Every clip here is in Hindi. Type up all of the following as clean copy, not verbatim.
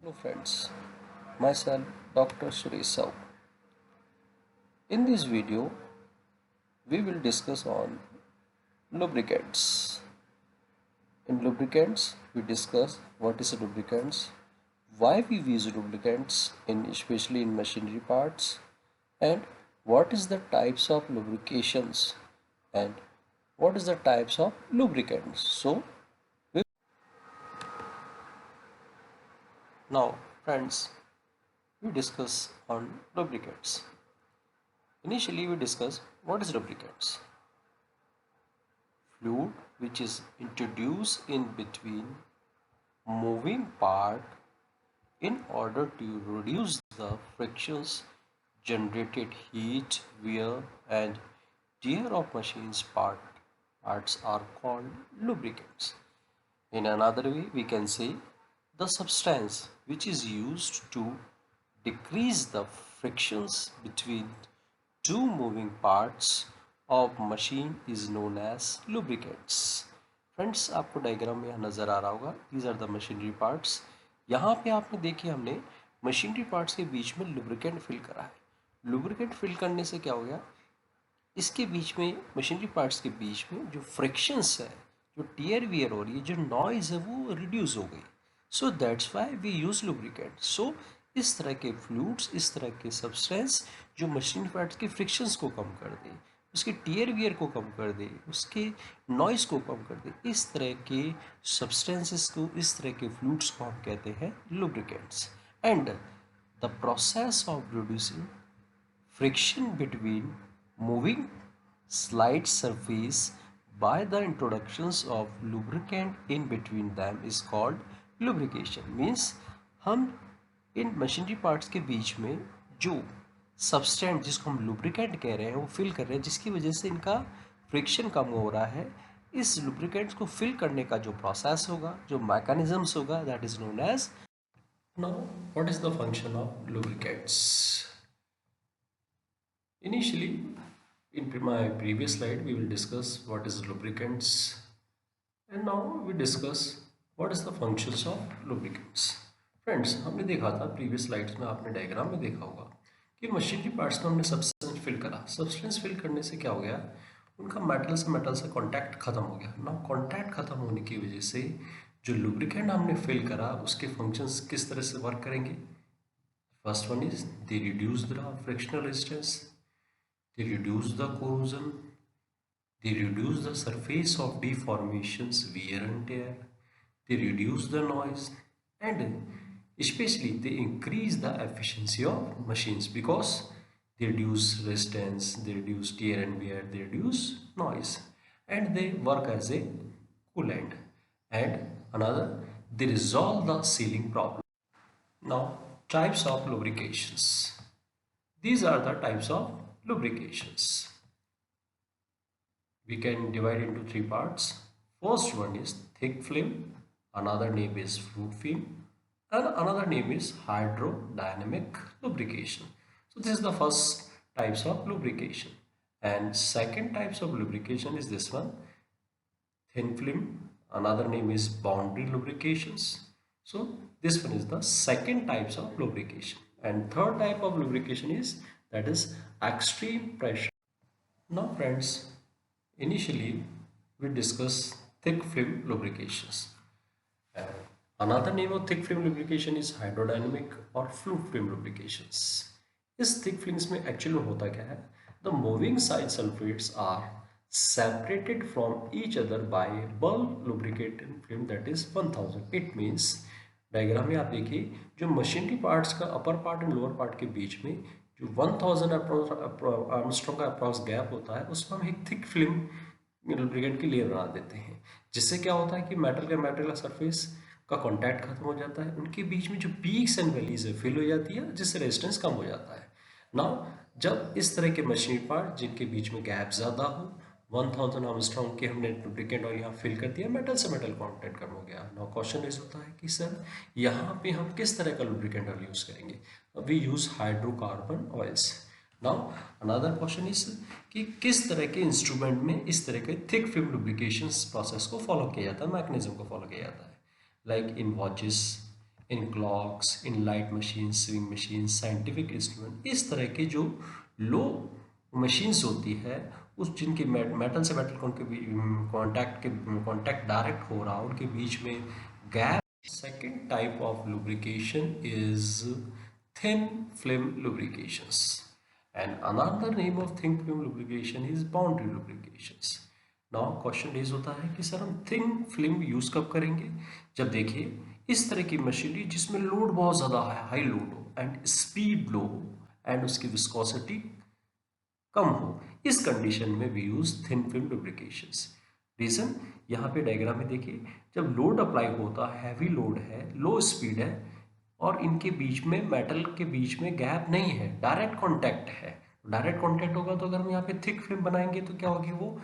Hello friends, myself Dr. Suresh Sahu. In this video, we will discuss on lubricants. In lubricants, we discuss what is lubricants, why we use lubricants in especially in machinery parts, and what is the types of lubrications and what is the types of lubricants. We, now friends, we discuss on lubricants. Initially, we discuss what is lubricants. Fluid which is introduced in between moving part in order to reduce the frictions, generated heat, wear and tear of machines parts are called lubricants. In another way, we can say the substance which is used to decrease the frictions between two moving parts of machine is known as lubricants. Friends, आपको डायग्राम में यहाँ नज़र आ रहा होगा, these are the machinery parts. यहाँ पे आपने देखिए हमने मशीनरी पार्ट्स के बीच में लुब्रिकेंट फिल करा है. लुब्रिकेंट फिल करने से क्या हो गया, इसके बीच में मशीनरी पार्ट्स के बीच में जो फ्रिक्शंस है, जो टीयर वियर हो रही है, जो नॉइज़ है वो रिड्यूस हो गई. So that's why we use lubricant. So इस तरह के फ्लूइड्स, इस तरह के सब्सटेंस जो मशीनरी पार्ट्स के फ्रिक्शंस को कम कर दे, उसके टीयर वियर को कम कर दे, उसके नॉइज़ को कम कर दे, इस तरह के सब्सटेंसेस को, इस तरह के फ्लूइड्स को हम कहते हैं lubricants. And the process of reducing friction between moving slight surface by the introductions of lubricant in between them is called lubrication. Means हम इन मशीनरी पार्ट्स के बीच में जो सब्सटेंट जिसको हम लुब्रिकेंट कह रहे हैं वो फिल कर रहे हैं, जिसकी वजह से इनका फ्रिक्शन कम हो रहा है. इस लुब्रिकेंट्स को फिल करने का जो प्रोसेस होगा, जो मैकेनिज्म्स होगा, that is known as. Now what is the function of lubricants? Initially, in my previous slide, we will discuss what is lubricants, and now we discuss what is the functions of lubricants. Friends, हमने देखा था प्रीवियस स्लाइड्स में, आपने डायग्राम में देखा होगा कि मशीनरी पार्ट्स में हमने सब्सटेंस फिल करा. सब्सटेंस फिल करने से क्या हो गया, उनका मेटल से कांटेक्ट खत्म हो गया. ना कांटेक्ट खत्म होने की वजह से जो लुब्रिकेंट हमने फिल करा उसके फंक्शंस किस तरह से वर्क करेंगे. First one is they reduce the frictional resistance, they reduce the corrosion, they reduce the surface of deformations, wear and tear, they reduce the noise, and especially they increase the efficiency of machines because they reduce resistance, they reduce tear and wear, they reduce noise, and they work as a coolant. And another, they resolve the sealing problem. Now, types of lubrications. These are the types of lubrications. We can divide into three parts. First one is thick film, another name is fluid film, and another name is hydrodynamic lubrication. So this is the first types of lubrication. And second types of lubrication is this one, thin film, another name is boundary lubrications. So this one is the second types of lubrication. And third type of lubrication is, that is extreme pressure. Now friends, initially we discuss thick film lubrications. And another name of thick film lubrication is hydrodynamic or fluid film lubrications. इस thick films में actually होता क्या है, the moving side sulfates are separated from each other by a bulk lubricating film that is 1000. It means diagram में आप देखिए, जो मशीनरी पार्ट्स का upper part and lower part के बीच में जो 1000 आर्मस्ट्रॉन्ग का अप्रॉक्स गैप होता है, उसमें हम एक थिक फिल्म लुब्रिकेंट की लेयर बना देते हैं, जिससे क्या होता है कि मेटल का सरफेस का कांटेक्ट खत्म हो जाता है, उनके बीच में जो पीक्स एंड वैलीज है फिल हो जाती है, जिससे रेजिस्टेंस कम हो जाता है. नाउ जब इस तरह के मशीनरी पार्ट जिनके बीच में गैप ज़्यादा हो, 1000 आर्मस्ट्रॉन्ग के हमने लुब्रिकेंट और यहाँ फिल कर दिया, मेटल से मेटल कांटेक्ट कम हो गया. नाउ क्वेश्चन रेज होता है कि सर यहाँ पे हम किस तरह का लुब्रिकेंट ऑयल यूज़ करेंगे. We use hydrocarbon oils. Now another question is कि किस तरह के इंस्ट्रूमेंट में इस तरह के थिक फिल्म लुब्रिकेशन प्रोसेस को फॉलो किया जाता है, मैकेनिज्म को फॉलो किया जाता है. Like in watches, in clocks, in light machine, sewing machine, scientific instrument, इस तरह के जो लो मशीन्स होती है उस जिनके मेटल से मेटल कांटेक्ट डायरेक्ट हो रहा, उनके बीच में gap. Second type of lubrication is thin film lubrications, and another name of thin film lubrication is boundary lubrications. Now question raise होता है कि सर हम thin film यूज कब करेंगे? जब देखिए इस तरह की मशीनरी जिसमें लोड बहुत ज़्यादा है, हाई लोड हो एंड स्पीड लो हो एंड उसकी विस्कोसिटी कम हो, इस कंडीशन में we use thin film lubrications. Reason यहाँ पे डायग्राम में देखिए, जब लोड अप्लाई होता है, हैवी लोड है, लो स्पीड है और इनके बीच में मेटल के बीच में गैप नहीं है, डायरेक्ट कांटेक्ट है. डायरेक्ट कांटेक्ट होगा तो अगर हम यहाँ पे थिक फिल्म बनाएंगे तो क्या होगी, वो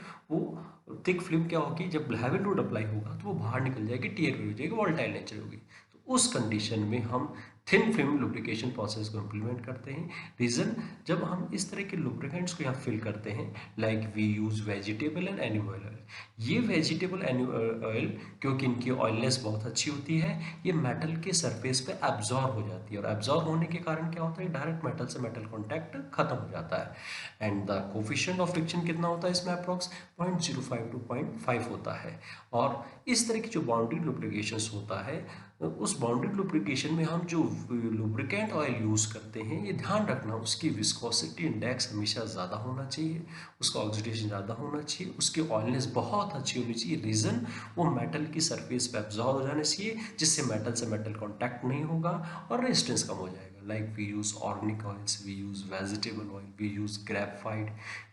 थिक फिल्म क्या होगी, जब हैवी लोड अप्लाई होगा तो वो बाहर निकल जाएगी, टीयर हो जाएगी, वोलेटाइल नेचर होगी. तो उस कंडीशन में हम थिन फिल्म लुब्रिकेशन प्रोसेस को इम्प्लीमेंट करते हैं. रीज़न, जब हम इस तरह के लुब्रिकेंट्स को यहाँ फिल करते हैं, like we use vegetable and animal oil. ये वेजिटेबल ऑयल क्योंकि इनकी ऑयलनेस बहुत अच्छी होती है, ये मेटल के सरफेस पे एब्जॉर्ब हो जाती है और एब्जॉर्ब होने के कारण क्या होता है, डायरेक्ट मेटल से मेटल कॉन्टैक्ट खत्म हो जाता है. And the coefficient of friction कितना होता है इसमें, अप्रॉक्स 0.05 to 0.5 होता है. और इस तरह की जो बाउंड्री लुब्रिकेशंस होता है, उस बाउंड्री लुब्रिकेशन में हम जो लुब्रिकेंट ऑयल यूज़ करते हैं, ये ध्यान रखना उसकी विस्कोसिटी इंडेक्स हमेशा ज़्यादा होना चाहिए, उसका ऑक्सीडेशन ज़्यादा होना चाहिए, उसकी ऑयलनेस बहुत अच्छी होनी चाहिए. रीज़न, वो मेटल की सरफेस पे एब्जॉर्ब हो जाना चाहिए, जिससे मेटल से मेटल कॉन्टैक्ट नहीं होगा और रेजिस्टेंस कम हो जाएगा. Like we use organic oils, we use vegetable oil, we use graphite,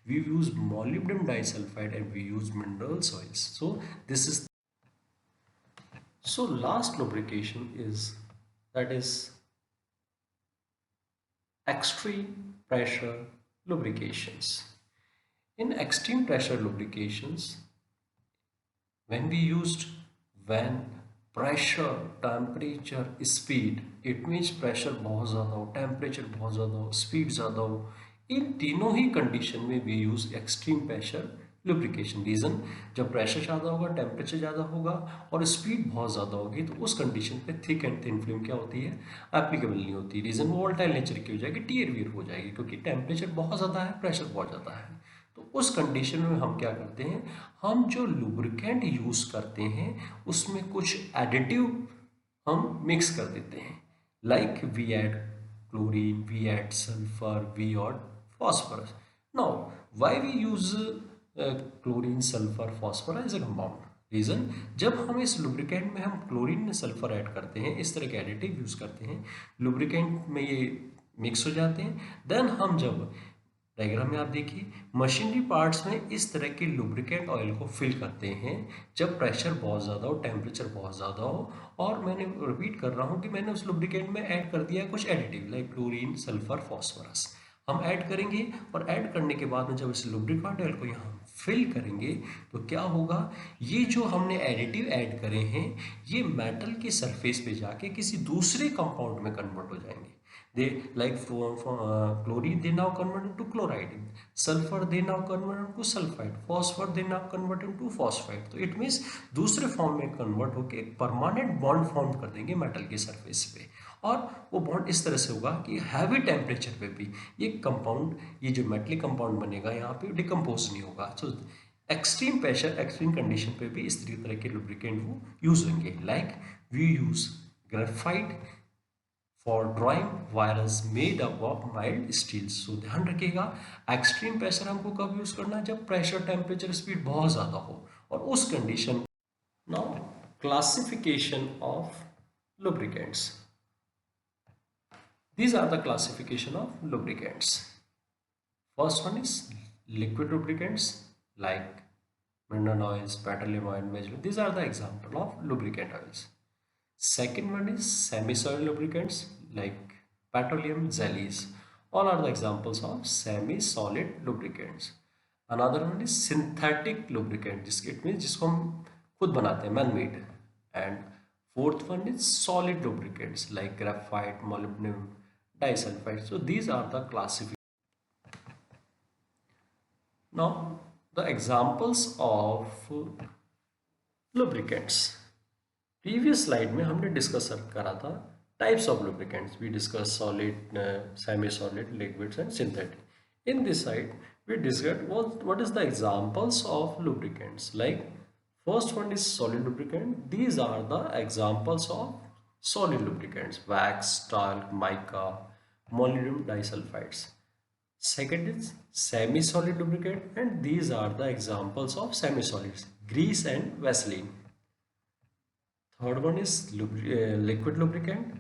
we use molybdenum disulfide and we use minerals oils. So this is, so last lubrication is, that is extreme pressure lubrications. In extreme pressure lubrications, when we used, when pressure, temperature, speed, it means pressure बहुत ज़्यादा हो, temperature बहुत ज़्यादा हो, speed ज़्यादा हो, इन तीनों ही कंडीशन में we use extreme pressure lubrication. Reason, जब प्रेशर ज़्यादा होगा, टेम्परेचर ज़्यादा होगा और स्पीड बहुत ज़्यादा होगी, तो उस कंडीशन पे थिक एंड थिन फिल्म क्या होती है, एप्लीकेबल नहीं होती. रीज़न, वो वोलेटाइल नेचर की हो जाएगी, टीयर वियर हो जाएगी, क्योंकि टेम्परेचर बहुत ज़्यादा है, प्रेशर बहुत ज़्यादा है. तो उस कंडीशन में हम क्या करते हैं, हम जो लुब्रिकेंट यूज़ करते हैं उसमें कुछ एडिटिव हम मिक्स कर देते हैं. Like we add chlorine, we add sulphur, we add phosphorus. Now, why we use chlorine, sulphur, phosphorus as a compound? Reason, जब हम इस लुब्रिकेंट में हम क्लोरीन में सल्फर ऐड करते हैं, इस तरह के एडिटिव यूज़ करते हैं, लुब्रिकेंट में ये मिक्स हो जाते हैं, देन हम जब डायग्राम में आप देखिए, मशीनरी पार्ट्स में इस तरह के लुब्रिकेंट ऑयल को फिल करते हैं जब प्रेशर बहुत ज़्यादा हो, टेम्परेचर बहुत ज़्यादा हो, और मैंने रिपीट कर रहा हूँ कि मैंने उस लुब्रिकेंट में ऐड कर दिया है कुछ additive like chlorine, sulphur, phosphorus. हम ऐड करेंगे और ऐड करने के बाद में जब इस लुब्रिकेंट ऑयल को यहाँ फिल करेंगे तो क्या होगा, ये जो हमने एडिटिव ऐड करे हैं ये मेटल के सरफेस पे जाके किसी दूसरे कंपाउंड में कन्वर्ट हो जाएंगे. They like chlorine, they now convert into chloride. Sulfur, they now convert into sulfide. Phosphor, they now convert into phosphide. तो it means दूसरे फॉर्म में कन्वर्ट होके परमानेंट बॉन्ड फॉर्म कर देंगे मेटल के सरफेस पे, और वो बॉन्ड इस तरह से होगा कि हैवी टेम्परेचर पे भी ये कंपाउंड, ये जो मेटलिक कंपाउंड बनेगा यहाँ पे डिकम्पोज नहीं होगा. तो एक्सट्रीम प्रेशर, एक्सट्रीम कंडीशन पे भी इस तरह के लुब्रिकेंट वो यूज होंगे. Like we use graphite for drawing wires made up of mild steels. So ध्यान रखिएगा, एक्सट्रीम प्रेशर हमको कब यूज करना है, जब प्रेशर, टेम्परेचर, स्पीड बहुत ज़्यादा हो, और उस condition. Now classification of lubricants. These are the classification of lubricants. First one is liquid lubricants like mineral oils, petroleum oil, vegetable. These are the example of lubricant oils. Second one is semi-solid lubricants like petroleum jellies. All are the examples of semi-solid lubricants. Another one is synthetic lubricant. It means जिसको हम खुद बनाते हैं, man made. And fourth one is solid lubricants like graphite, molybdenum, disulfide. So these are the classifications. Now the examples of lubricants. Previous slide में हमने डिस्कस करा था Types of lubricants. We discuss solid, semi-solid, liquids, and synthetic. In this side, we discuss what is the examples of lubricants. Like first one is solid lubricant. These are the examples of solid lubricants: wax, talc, mica, molybdenum disulfides. Second is semi-solid lubricant, and these are the examples of semi-solids: grease and Vaseline. Third one is liquid lubricant,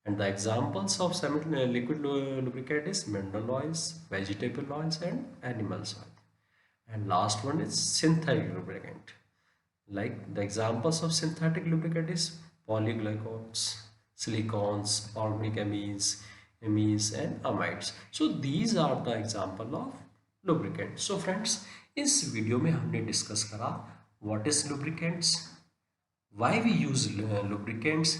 and the examples of liquid lubricant is mineral oils, vegetable oils, and animal oil. And last one is synthetic lubricant. Like the examples of synthetic lubricant is polyglycols, silicones, organic amines and amides. So these are the example of lubricant. So friends, इस वीडियो में हमने डिस्कस करा what is lubricants, why we use lubricants,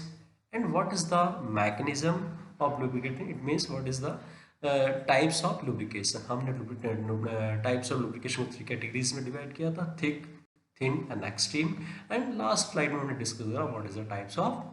and what is the mechanism of lubricating. It means what is the types of lubrication. हमने types of lubrication को 3 categories में divide किया था: thick, thin and extreme. And last slide में हमने discuss करा what is the types of